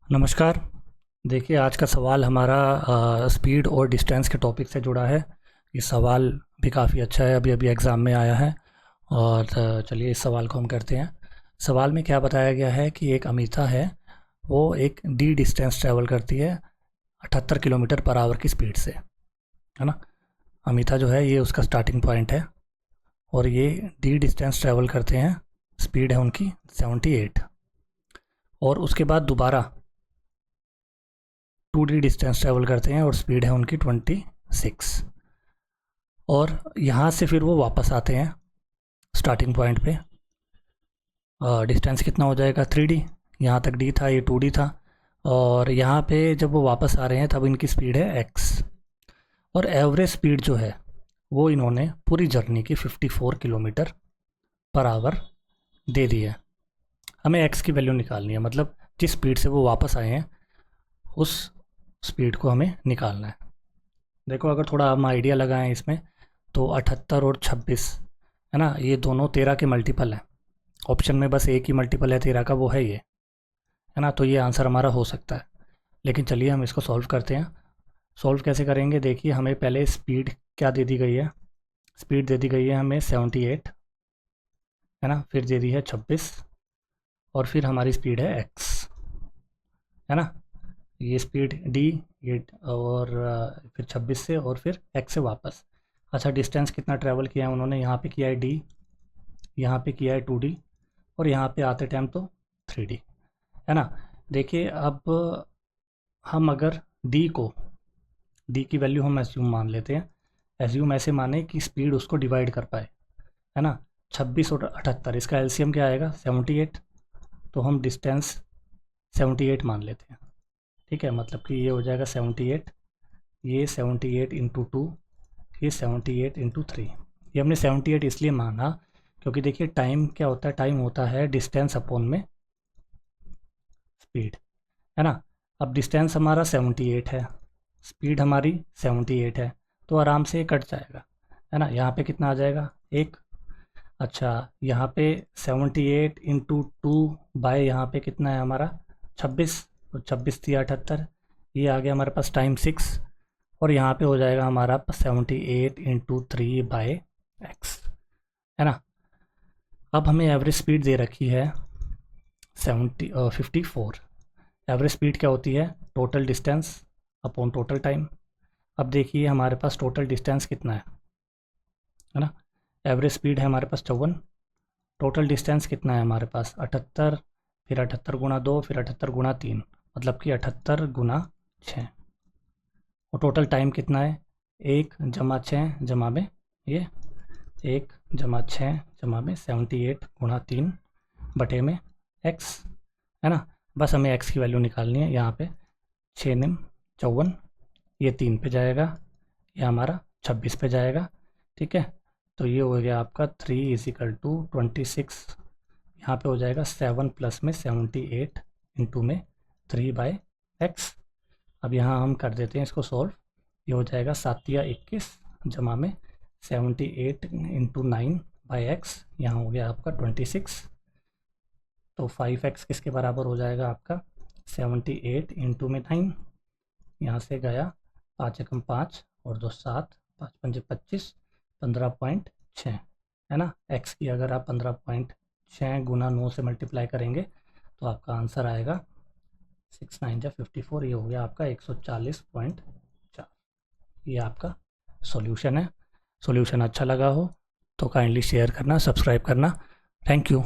नमस्कार। देखिए, आज का सवाल हमारा स्पीड और डिस्टेंस के टॉपिक से जुड़ा है। ये सवाल भी काफ़ी अच्छा है, अभी अभी एग्ज़ाम में आया है। और चलिए इस सवाल को हम करते हैं। सवाल में क्या बताया गया है कि एक अमिता है, वो एक डी डिस्टेंस ट्रैवल करती है 78 किलोमीटर पर आवर की स्पीड से, है ना। अमिता जो है ये उसका स्टार्टिंग पॉइंट है और ये डी डिस्टेंस ट्रैवल करते हैं, स्पीड है उनकी 78। और उसके बाद दोबारा 2D डिस्टेंस ट्रैवल करते हैं और स्पीड है उनकी 26। और यहाँ से फिर वो वापस आते हैं स्टार्टिंग पॉइंट पे। डिस्टेंस कितना हो जाएगा 3D। यहाँ तक D था, ये 2D था। और यहाँ पे जब वो वापस आ रहे हैं तब इनकी स्पीड है x। और एवरेज स्पीड जो है वो इन्होंने पूरी जर्नी की 54 किलोमीटर पर आवर दे दी है। हमें x की वैल्यू निकालनी है, मतलब जिस स्पीड से वो वापस आए हैं उस स्पीड को हमें निकालना है। देखो, अगर थोड़ा हम आइडिया लगाएं इसमें, तो 78 और 26, है ना, ये दोनों 13 के मल्टीपल हैं। ऑप्शन में बस एक ही मल्टीपल है 13 का, वो है ये, है ना। तो ये आंसर हमारा हो सकता है। लेकिन चलिए हम इसको सॉल्व करते हैं। सॉल्व कैसे करेंगे, देखिए हमें पहले स्पीड क्या दे दी गई है। स्पीड दे दी गई है हमें 78, है ना। फिर दे दी है 26 और फिर हमारी स्पीड है x, है ना। ये स्पीड d, ये और फिर 26 से और फिर x से वापस। अच्छा, डिस्टेंस कितना ट्रैवल किया है उन्होंने, यहाँ पे किया है d, यहाँ पे किया है 2D और यहाँ पे आते टाइम तो 3D, है ना। देखिए अब हम अगर d की वैल्यू हम एज्यूम मान लेते हैं। एज्यूम ऐसे माने कि स्पीड उसको डिवाइड कर पाए, है ना। 26 और 78, इसका एलसीएम क्या आएगा 78। तो हम डिस्टेंस 78 मान लेते हैं, ठीक है। मतलब कि ये हो जाएगा 78, ये 78 इंटू 2, ये 78 इंटू 3। ये हमने 78 इसलिए माना क्योंकि देखिए टाइम क्या होता है, टाइम होता है डिस्टेंस अपॉन में स्पीड, है ना। अब डिस्टेंस हमारा 78 है, स्पीड हमारी 78 है, तो आराम से ये कट जाएगा, है ना। यहाँ पे कितना आ जाएगा 1। अच्छा, यहाँ पे 78 इंटू 2 बाय यहाँ पे कितना है हमारा 26, तो 26 थी 78, ये आ गया हमारे पास टाइम 6। और यहाँ पे हो जाएगा हमारा 78 इंटू 3 बाय एक्स, है ना। अब हमें एवरेज स्पीड दे रखी है 54। एवरेज स्पीड क्या होती है, total distance upon total time. अब देखिए हमारे पास टोटल डिस्टेंस कितना है ना। एवरेज स्पीड है हमारे पास 54, टोटल डिस्टेंस कितना है हमारे पास 78, फिर 78 गुणा 2, फिर 78 गुणा 3, मतलब कि 78 गुणा 6। और टोटल टाइम कितना है 1 जमा 6 जमा में ये 1 जमा 6 जमा में 78 गुणा 3 बटे में x, है ना। बस हमें x की वैल्यू निकालनी है। यहाँ पे 6 निम 54, ये 3 पे जाएगा, ये हमारा 26 पे जाएगा, ठीक है। तो ये हो गया आपका 3 इजिकल टू 26। यहाँ पे हो जाएगा 7 प्लस में 78 इंटू में 3 बाय एक्स। अब यहाँ हम कर देते हैं इसको सॉल्व। ये हो जाएगा 7 या 21 जमा में 78 इंटू 9 बाई एक्स, यहाँ हो गया आपका 26। तो 5x किसके बराबर हो जाएगा आपका 78 इंटू में 9, यहाँ से गया 5 एकम 5 और 2 7, 5 पंजे 25, 15.6, है ना। x की अगर आप 15.6 गुना 9 से मल्टीप्लाई करेंगे तो आपका आंसर आएगा 6 9 जा 54। ये हो गया आपका 140.4। ये आपका सॉल्यूशन है। सॉल्यूशन अच्छा लगा हो तो काइंडली शेयर करना, सब्सक्राइब करना। Thank you.